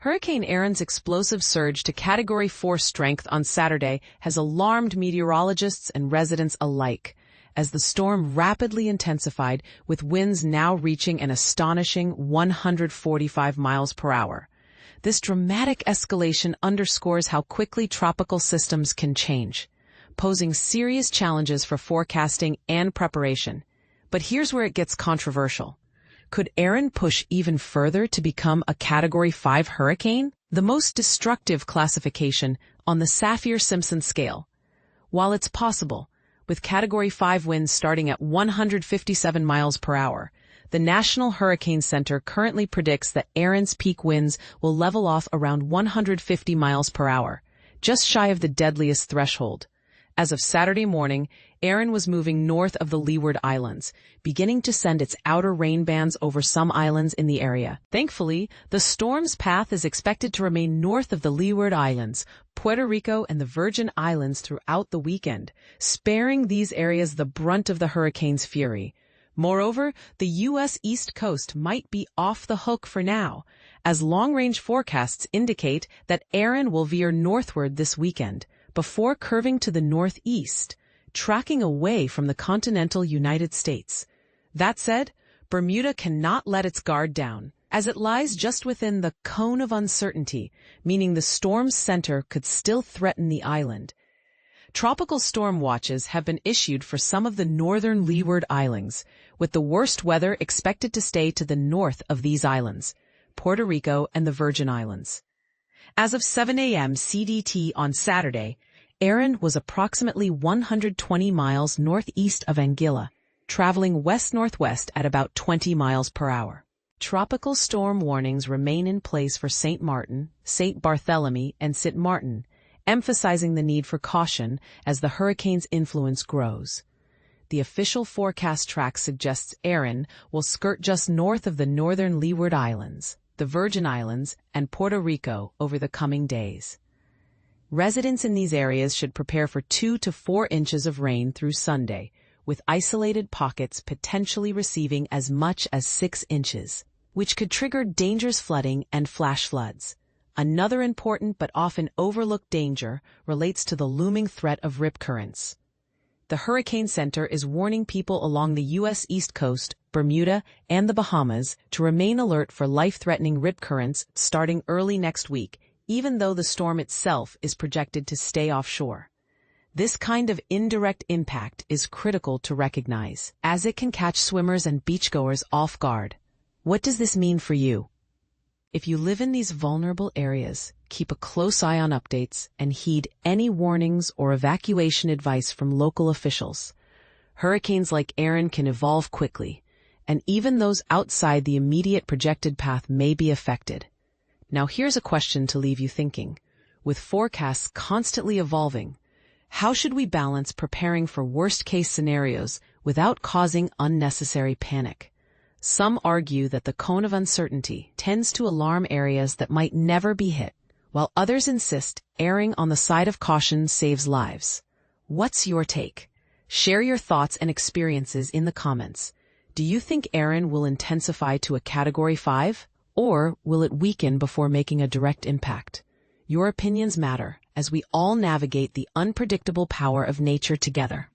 Hurricane Erin's explosive surge to Category 4 strength on Saturday has alarmed meteorologists and residents alike, as the storm rapidly intensified, with winds now reaching an astonishing 145 miles per hour. This dramatic escalation underscores how quickly tropical systems can change, posing serious challenges for forecasting and preparation. But here's where it gets controversial. Could Erin push even further to become a Category 5 hurricane, the most destructive classification on the Saffir-Simpson scale? While it's possible, with Category 5 winds starting at 157 miles per hour, the National Hurricane Center currently predicts that Erin's peak winds will level off around 150 miles per hour, just shy of the deadliest threshold. As of Saturday morning, Erin was moving north of the Leeward Islands, beginning to send its outer rain bands over some islands in the area. Thankfully, the storm's path is expected to remain north of the Leeward Islands, Puerto Rico and the Virgin Islands throughout the weekend, sparing these areas the brunt of the hurricane's fury. Moreover, the U.S. East Coast might be off the hook for now, as long-range forecasts indicate that Erin will veer northward this weekend, before curving to the northeast, tracking away from the continental United States. That said, Bermuda cannot let its guard down, as it lies just within the cone of uncertainty, meaning the storm's center could still threaten the island. Tropical storm watches have been issued for some of the northern Leeward Islands, with the worst weather expected to stay to the north of these islands, Puerto Rico and the Virgin Islands. As of 7 a.m. CDT on Saturday, Erin was approximately 120 miles northeast of Anguilla, traveling west-northwest at about 20 miles per hour. Tropical storm warnings remain in place for St. Martin, St. Barthélemy, and St. Martin, emphasizing the need for caution as the hurricane's influence grows. The official forecast track suggests Erin will skirt just north of the northern Leeward Islands, the Virgin Islands, and Puerto Rico over the coming days. Residents in these areas should prepare for 2 to 4 inches of rain through Sunday, with isolated pockets potentially receiving as much as 6 inches, which could trigger dangerous flooding and flash floods. Another important but often overlooked danger relates to the looming threat of rip currents. The Hurricane Center is warning people along the U.S. East Coast, Bermuda, and the Bahamas to remain alert for life-threatening rip currents starting early next week, even though the storm itself is projected to stay offshore. This kind of indirect impact is critical to recognize, as it can catch swimmers and beachgoers off guard. What does this mean for you? If you live in these vulnerable areas, keep a close eye on updates and heed any warnings or evacuation advice from local officials. Hurricanes like Erin can evolve quickly, and even those outside the immediate projected path may be affected. Now here's a question to leave you thinking. With forecasts constantly evolving, how should we balance preparing for worst-case scenarios without causing unnecessary panic? Some argue that the cone of uncertainty tends to alarm areas that might never be hit, while others insist erring on the side of caution saves lives. What's your take? Share your thoughts and experiences in the comments. Do you think Erin will intensify to a Category 5? Or will it weaken before making a direct impact? Your opinions matter as we all navigate the unpredictable power of nature together.